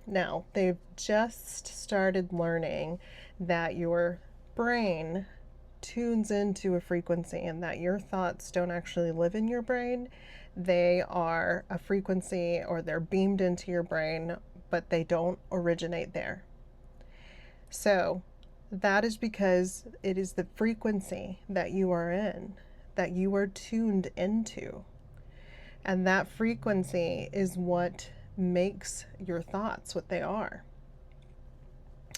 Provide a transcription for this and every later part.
Now, they've just started learning that your brain tunes into a frequency and that your thoughts don't actually live in your brain. They are a frequency, or they're beamed into your brain, but they don't originate there. So that is because it is the frequency that you are in, that you are tuned into. And that frequency is what makes your thoughts what they are.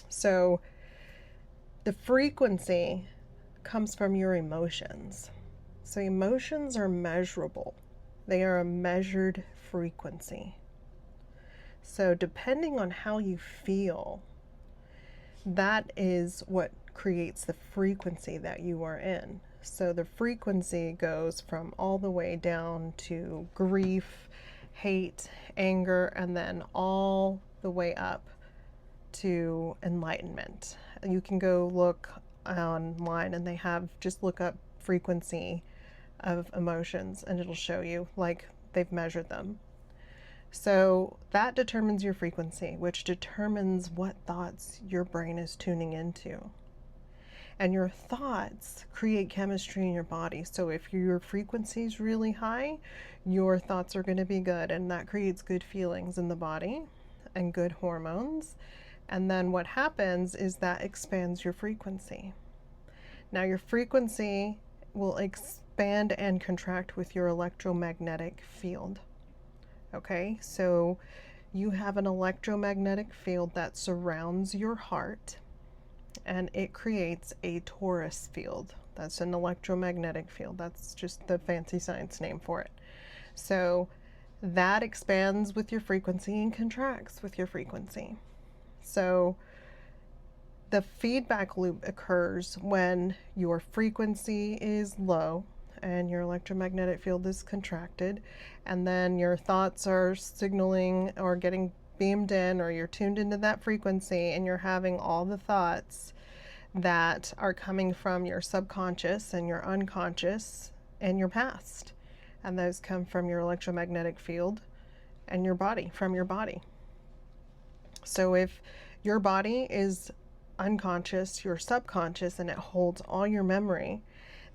So the frequency comes from your emotions. So emotions are measurable. They are a measured frequency. So depending on how you feel, that is what creates the frequency that you are in. So the frequency goes from all the way down to grief, hate, anger, and then all the way up to enlightenment. You can go look online and they have, just look up frequency of emotions and it'll show you, like, they've measured them. So that determines your frequency, which determines what thoughts your brain is tuning into. And your thoughts create chemistry in your body. So if your frequency is really high, your thoughts are going to be good, and that creates good feelings in the body and good hormones. And then what happens is that expands your frequency. Now your frequency will expand and contract with your electromagnetic field. Okay, so you have an electromagnetic field that surrounds your heart, and it creates a torus field. That's an electromagnetic field. That's just the fancy science name for it. So that expands with your frequency and contracts with your frequency. So the feedback loop occurs when your frequency is low and your electromagnetic field is contracted, and then your thoughts are signaling or getting beamed in, or you're tuned into that frequency and you're having all the thoughts that are coming from your subconscious and your unconscious and your past. And those come from your electromagnetic field and your body, from your body. So if your body is unconscious, your subconscious, and it holds all your memory,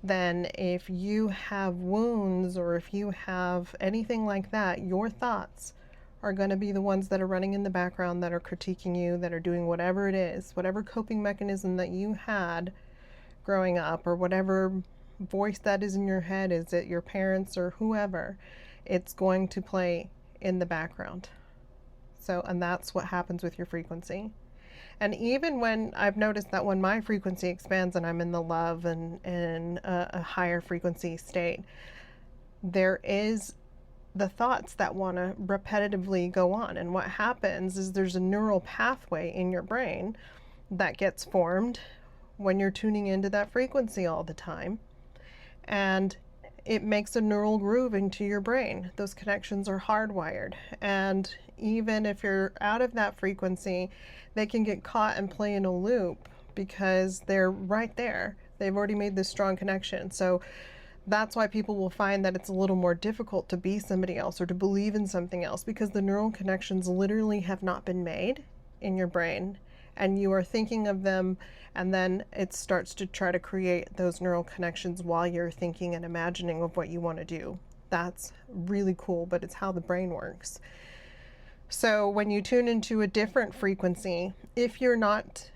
then if you have wounds or if you have anything like that, your thoughts are going to be the ones that are running in the background, that are critiquing you, that are doing whatever it is, whatever coping mechanism that you had growing up, or whatever voice that is in your head, is it your parents or whoever, it's going to play in the background. So, and that's what happens with your frequency. And even when I've noticed that when my frequency expands and I'm in the love and in a higher frequency state, there is the thoughts that want to repetitively go on. And what happens is there's a neural pathway in your brain that gets formed when you're tuning into that frequency all the time. And it makes a neural groove into your brain. Those connections are hardwired. And even if you're out of that frequency, they can get caught and play in a loop because they're right there. They've already made this strong connection. So that's why people will find that it's a little more difficult to be somebody else or to believe in something else, because the neural connections literally have not been made in your brain, and you are thinking of them, and then it starts to try to create those neural connections while you're thinking and imagining of what you want to do. That's really cool, but it's how the brain works. So when you tune into a different frequency, if you're not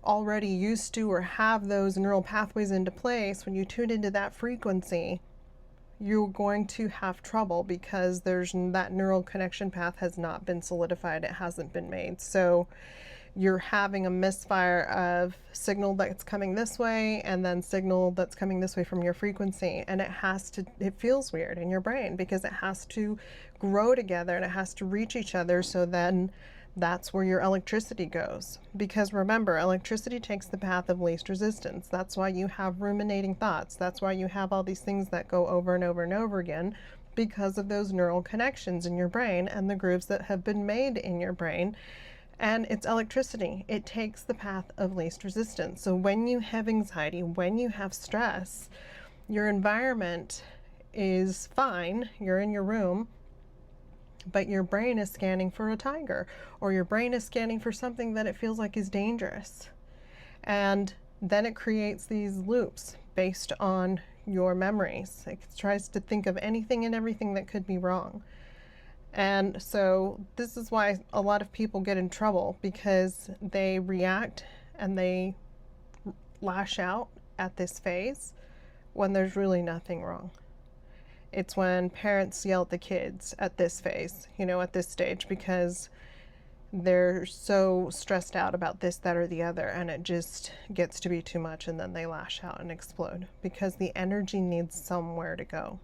already used to or have those neural pathways into place, when you tune into that frequency, you're going to have trouble because that neural connection path has not been solidified. It hasn't been made. So you're having a misfire of signal that's coming this way and then signal that's coming this way from your frequency. And it feels weird in your brain because it has to grow together and it has to reach each other. So then that's where your electricity goes. Because remember, electricity takes the path of least resistance. That's why you have ruminating thoughts. That's why you have all these things that go over and over and over again, because of those neural connections in your brain and the grooves that have been made in your brain. And it's electricity. It takes the path of least resistance. So when you have anxiety, when you have stress, your environment is fine. You're in your room, but your brain is scanning for a tiger, or your brain is scanning for something that it feels like is dangerous. And then it creates these loops based on your memories. It tries to think of anything and everything that could be wrong. And so this is why a lot of people get in trouble, because they react and they lash out at this phase when there's really nothing wrong. It's when parents yell at the kids at this phase, at this stage, because they're so stressed out about this, that, or the other, and it just gets to be too much, and then they lash out and explode because the energy needs somewhere to go.